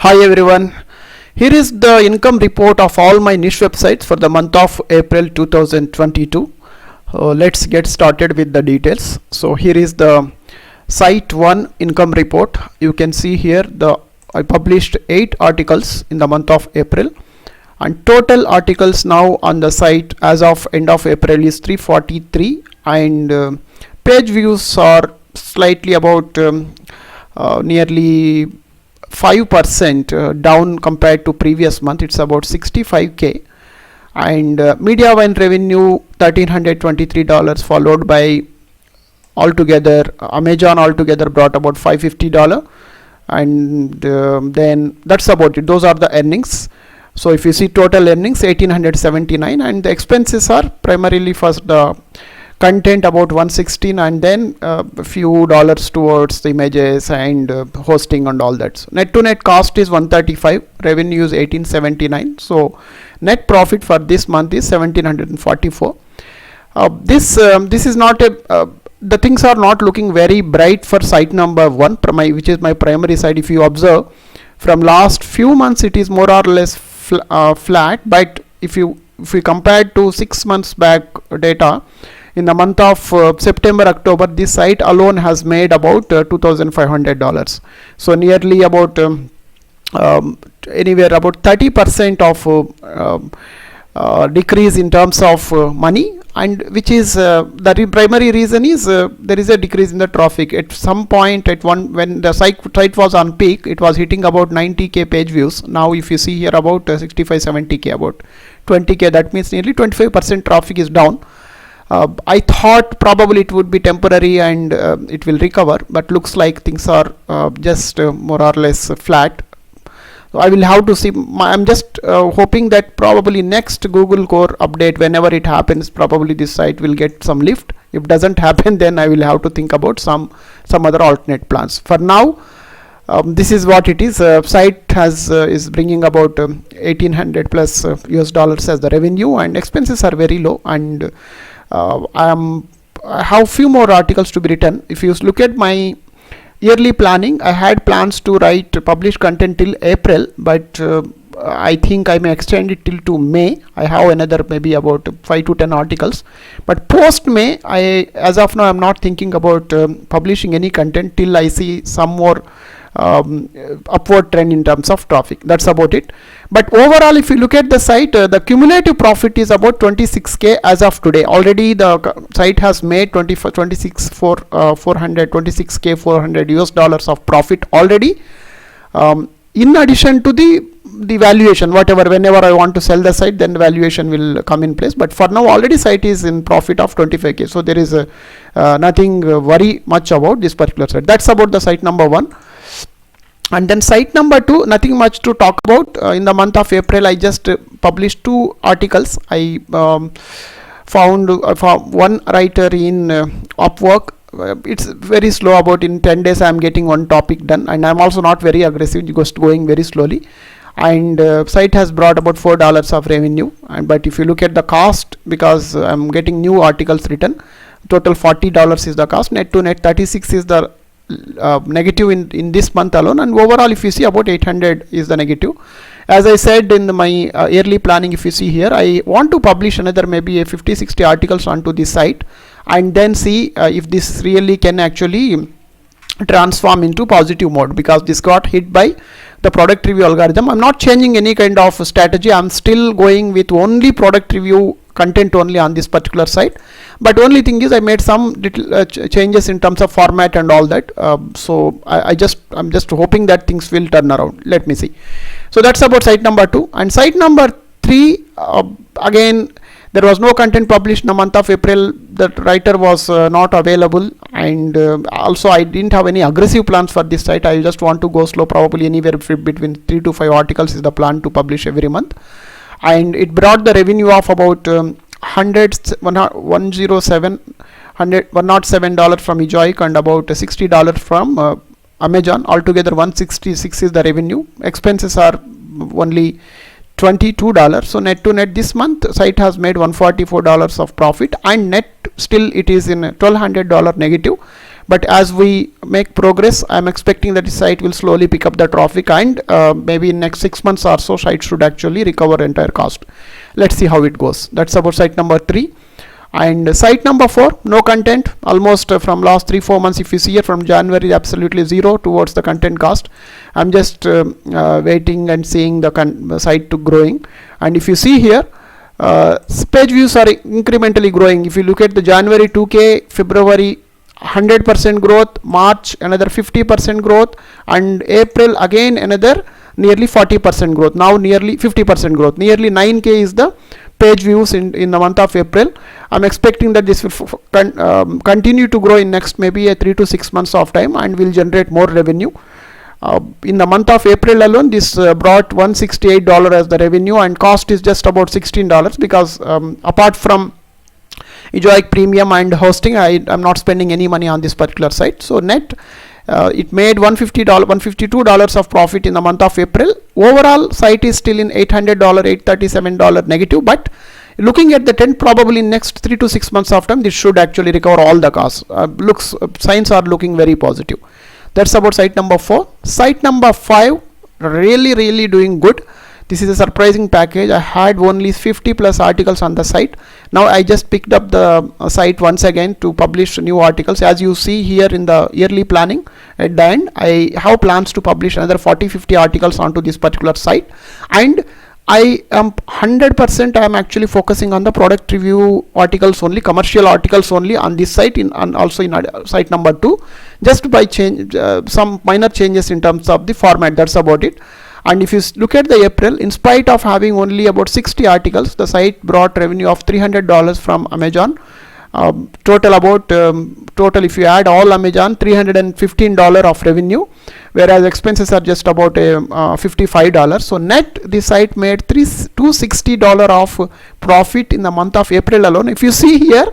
Hi everyone, here is the income report of all my niche websites for the month of April 2022. Let's get started with the details. So here is the site 1 income report. You can see here I published 8 articles in the month of April, and total articles now on the site as of end of April is 343, and page views are slightly about nearly 5% down compared to previous month. It's about 65k, and media wine revenue $1,323, followed by altogether Amazon altogether brought about $550, and then that's about it. Those are the earnings. So if you see total earnings 1879, and the expenses are primarily first the content about 116, and then a few dollars towards the images and hosting and all that. So net to net cost is 135, revenue is 1879. So net profit for this month is 1744. This is not a the things are not looking very bright for site number 1, which is my primary site. If you observe from last few months, it is more or less flat, but if we compare to 6 months back data, in the month of September, October, this site alone has made about $2,500. So nearly about anywhere about 30% of decrease in terms of money, and which is the primary reason is there is a decrease in the traffic. At some point when the site was on peak, it was hitting about 90k page views. Now if you see here about 65-70k, about 20k, that means nearly 25% traffic is down. I thought probably it would be temporary and it will recover, but looks like things are just more or less flat. So I will have to see. I'm just hoping that probably next Google Core update, whenever it happens, probably this site will get some lift. If doesn't happen, then I will have to think about some other alternate plans. For now, this is what it is. Site is bringing about 1800 plus US dollars as the revenue, and expenses are very low, and I have few more articles to be written. If you look at my yearly planning, I had plans to publish content till April, but I think I may extend it till to May. I have another maybe about 5 to 10 articles, but post May, as of now I'm not thinking about publishing any content till I see some more upward trend in terms of traffic. That's about it. But overall, if you look at the site, the cumulative profit is about 26k as of today. Already the site has made 26k $400 US dollars of profit already, in addition to the valuation, whenever I want to sell the site, then the valuation will come in place. But for now, already site is in profit of 25k, so there is nothing worry much about this particular site. That's about the site number 1. And then site number 2, nothing much to talk about. In the month of April, I just published 2 articles. I found one writer in Upwork. It's very slow. About in 10 days, I am getting one topic done, and I'm also not very aggressive, just going very slowly. And site has brought about $4 of revenue. But if you look at the cost, because I'm getting new articles written, total $40 is the cost. Net to net 36 is the negative in this month alone, and overall if you see about 800 is the negative. As I said in my yearly planning, if you see here, I want to publish another maybe a 50-60 articles onto this site, and then see if this really can actually transform into positive mode, because this got hit by the product review algorithm. I'm not changing any kind of strategy. I'm still going with only product review content only on this particular site, but only thing is I made some little changes in terms of format and all that. So I'm just hoping that things will turn around. Let me see. So that's about site number 2. And site number 3, again, there was no content published in the month of April. The writer was not available, and also I didn't have any aggressive plans for this site. I just want to go slow, probably anywhere between 3 to 5 articles is the plan to publish every month. And it brought the revenue of about $107 from EZOIC, and about $60 from Amazon. Altogether 166 is the revenue. Expenses are only $22. So net to net this month, site has made $144 of profit, and net still it is in $1,200 negative. but as we make progress, I'm expecting that the site will slowly pick up the traffic, and maybe in next 6 months or so, site should actually recover entire cost. Let's see how it goes. That's about site number 3. And site number 4, no content, almost from last 3-4 months. If you see here from January, absolutely zero towards the content cost. I'm just waiting and seeing the site to growing. And if you see here, page views are incrementally growing. If you look at the January 2K, February 100% growth, March another 50% growth, and April again another nearly 40% growth. Now nearly 50% growth. Nearly 9K is the page views in the month of April. I'm expecting that this will continue to grow in next maybe a 3 to 6 months of time, and will generate more revenue. In the month of April alone, this brought $168 as the revenue, and cost is just about $16, because apart from EZOIC premium and hosting, I'm not spending any money on this particular site. So net, it made $152 of profit in the month of April. Overall, site is still in $800, $837 negative, but looking at the trend, probably in next 3 to 6 months of time, this should actually recover all the costs. Signs are looking very positive. That's about site number 4. Site number 5, really doing good. This is a surprising package. I had only 50 plus articles on the site. Now I just picked up the site once again to publish new articles. As you see here in the yearly planning, at the end, I have plans to publish another 40-50 articles onto this particular site. And I am 100% I am actually focusing on the product review articles only, commercial articles only on this site, and also in site number 2, just by change some minor changes in terms of the format. That's about it. And if you look at the April, in spite of having only about 60 articles, the site brought revenue of $300 from Amazon. Total if you add all Amazon, $315 of revenue, whereas expenses are just about $55. So net, the site made $260 of profit in the month of April alone. If you see here,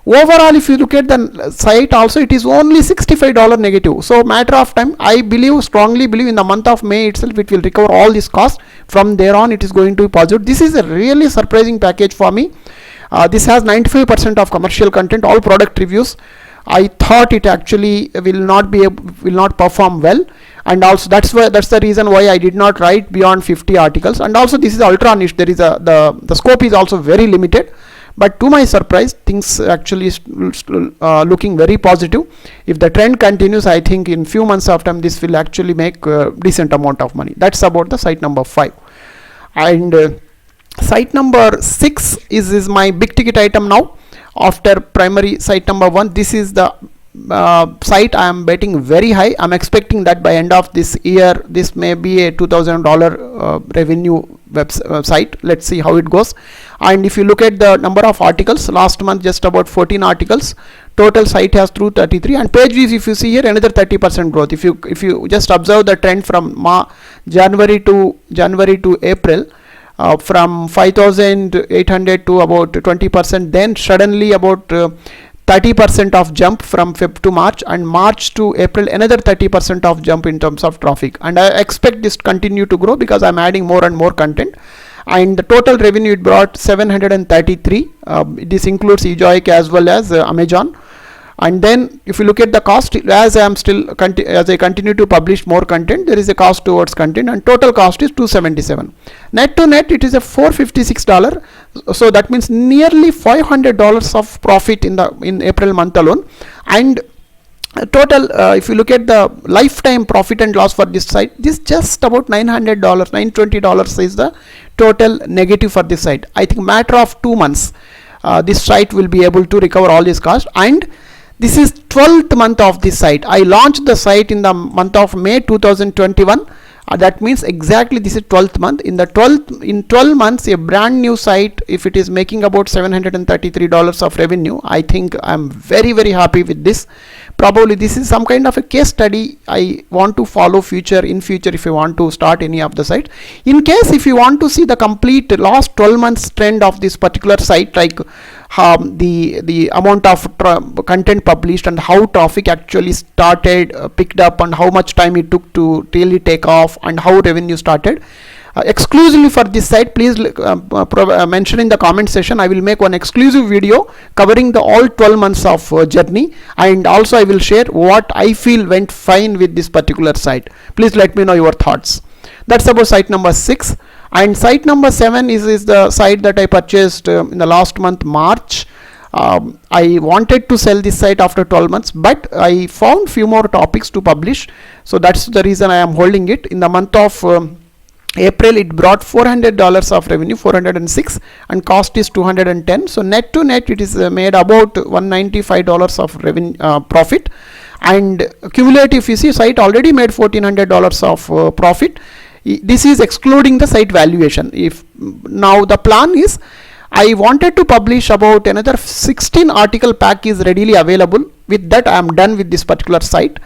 overall, if you look at the site also, it is only $65 negative. So matter of time, I strongly believe in the month of May itself, it will recover all this cost. From there on, it is going to be positive. This is a really surprising package for me. This has 95% of commercial content, all product reviews. I thought it actually will not perform well, and also that's the reason why I did not write beyond 50 articles. And also this is ultra niche. There is the scope is also very limited. But to my surprise, things actually looking very positive. If the trend continues, I think in few months of time, this will actually make a decent amount of money. That's about the site number 5. And site number 6 is my big ticket item now. After primary site number 1, this is the site I am betting very high. I'm expecting that by end of this year, this may be a $2,000 revenue website. Let's see how it goes. And if you look at the number of articles, last month just about 14 articles. Total site has through 33, and page views, if you see here, another 30% growth. If you just observe the trend from January to April, from 5,800 to about 20%, then suddenly about 30% of jump from Feb to March, and March to April another 30% of jump in terms of traffic. And I expect this to continue to grow because I'm adding more and more content. And the total revenue it brought 733. This includes EZOIC as well as Amazon. And then if you look at the cost, as I continue to publish more content, there is a cost towards content, and total cost is $277. Net to net, it is a $456. So that means nearly $500 of profit in April month alone. And total, if you look at the lifetime profit and loss for this site, this just about $900, $920 is the total negative for this site. I think matter of 2 months, this site will be able to recover all this cost. And this is 12th month of this site. I launched the site in the month of May 2021. That means exactly this is 12th month. In 12 months, a brand new site, if it is making about $733 of revenue, I think I'm very happy with this. Probably this is some kind of a case study I want to follow in future if you want to start any of the sites. In case if you want to see the complete last 12 months trend of this particular site, like the amount of content published and how traffic actually started, picked up, and how much time it took to really take off, and how revenue started, exclusively for this site, please mention in the comment section. I will make one exclusive video covering the all 12 months of journey, and also I will share what I feel went fine with this particular site. Please let me know your thoughts. That's about site number 6. And site number 7 is the site that I purchased in the last month, March. I wanted to sell this site after 12 months, but I found few more topics to publish, so that's the reason I am holding it. In the month of April, it brought $400 of revenue, 406, and cost is 210. So net to net, it is made about $195 of revenue profit, and cumulative, if you see, site already made $1,400 of profit. This is excluding the site valuation. If now the plan is, I wanted to publish about another 16 article pack is readily available. With that, I am done with this particular site,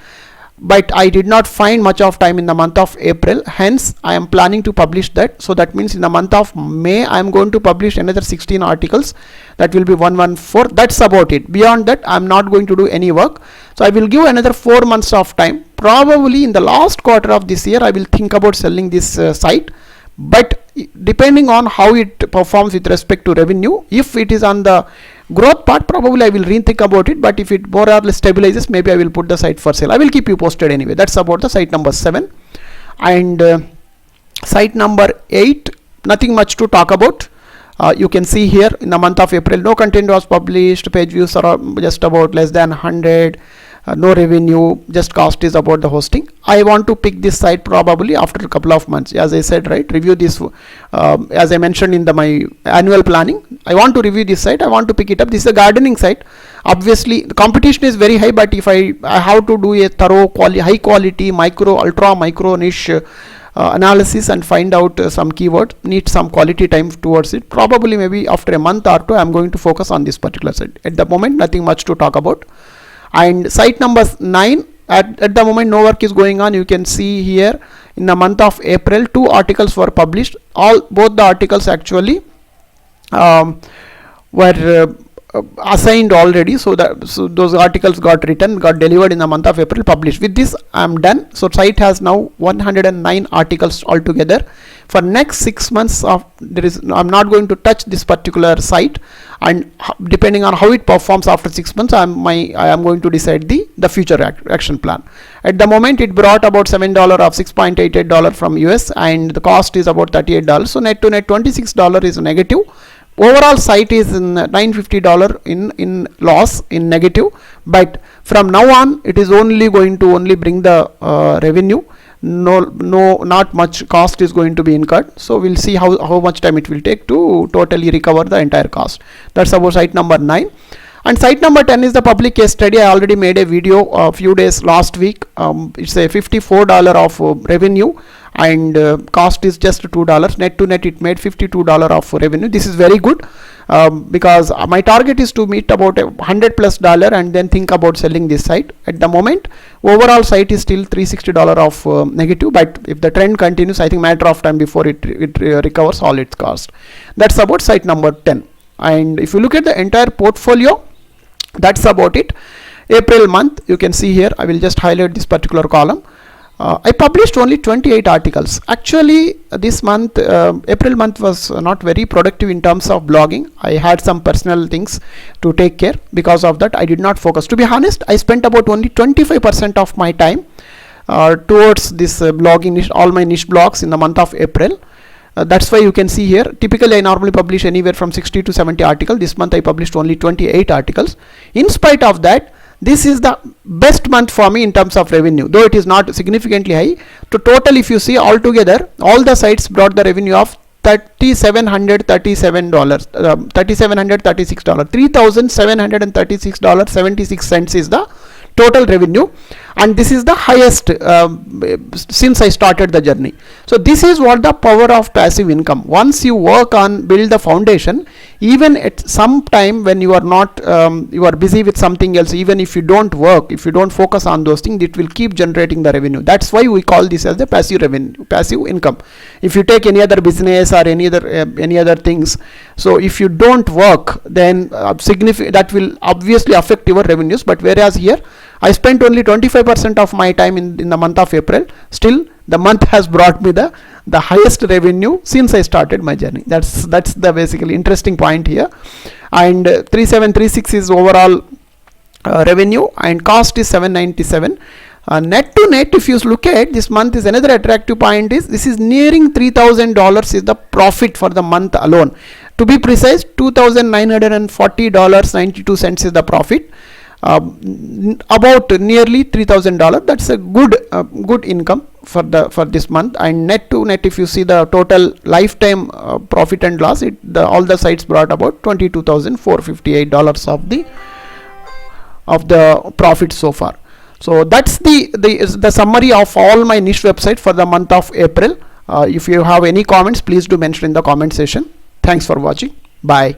but I did not find much of time in the month of April, hence I am planning to publish that. So that means in the month of May I am going to publish another 16 articles. That will be 114. That's about it. Beyond that, I am not going to do any work. So I will give another 4 months of time. Probably in the last quarter of this year I will think about selling this site, but depending on how it performs with respect to revenue, if it is on the growth part, probably I will rethink about it, but if it more or less stabilizes, maybe I will put the site for sale. I will keep you posted anyway. That's about the site number 7. And site number 8, nothing much to talk about. You can see here in the month of April, no content was published, page views are just about less than 100, no revenue, just cost is about the hosting. I want to pick this site probably after a couple of months. As I said, right, review this, as I mentioned in my annual planning, I want to review this site, I want to pick it up. This is a gardening site. Obviously the competition is very high, but if I have to do a thorough high quality micro, ultra micro niche analysis and find out some keywords, need some quality time towards it. Probably maybe after a month or two I am going to focus on this particular site. At the moment, nothing much to talk about. And site number 9, at the moment no work is going on. You can see here in the month of April 2 articles were published. Both the articles actually were assigned already, so those articles got written, got delivered in the month of April, published. With this I am done. So site has now 109 articles altogether. For next 6 months of I'm not going to touch this particular site, and depending on how it performs after 6 months, I am going to decide the future action plan. At the moment it brought about $7 of $6.88 from US, and the cost is about $38. So net to net $26 is negative. Overall site is in $950 in loss, in negative, but from now on it is only going to bring the revenue. Not much cost is going to be incurred. So we'll see how much time it will take to totally recover the entire cost. That's about site number 9. And site number 10 is the public case study. I already made a video a few days last week. It's a $54 of revenue, and cost is just $2. Net to net it made $52 of revenue. This is very good, because my target is to meet about $100+ and then think about selling this site. At the moment overall site is still $360 of negative, but if the trend continues, I think matter of time before it recovers all its cost. That's about site number 10. And if you look at the entire portfolio, that's about it. April month, you can see here, I will just highlight this particular column. I published only 28 articles. Actually this month, April month, was not very productive in terms of blogging. I had some personal things to take care. Because of that I did not focus. To be honest, I spent about only 25% of my time towards this blogging niche, all my niche blogs in the month of April. That's why you can see here, typically I normally publish anywhere from 60 to 70 articles. This month I published only 28 articles. In spite of that, this is the best month for me in terms of revenue, though it is not significantly high. To total, if you see altogether, all the sites brought the revenue of $3,736, $3,736.76 is the total revenue, and this is the highest since I started the journey. So this is what the power of passive income. Once you work on build the foundation, even at some time when you are not you are busy with something else, even if you don't work, if you don't focus on those things, it will keep generating the revenue. That's why we call this as the passive revenue, passive income. If you take any other business or any other things, so if you don't work, then that will obviously affect your revenues. But whereas here I spent only 25% of my time in the month of April. Still the month has brought me the the highest revenue since I started my journey. That's the basically interesting point here. And 3736 is overall revenue, and cost is 797. Net to net, if you look at this month, is another attractive point is this is nearing $3,000 is the profit for the month alone. To be precise, $2,940.92 is the profit. About nearly $3,000. That's a good income for this month. And net to net, if you see the total lifetime profit and loss, all the sites brought about $22,458 of the profit so far. So that's the summary of all my niche website for the month of April. If you have any comments, please do mention in the comment section. Thanks for watching. Bye.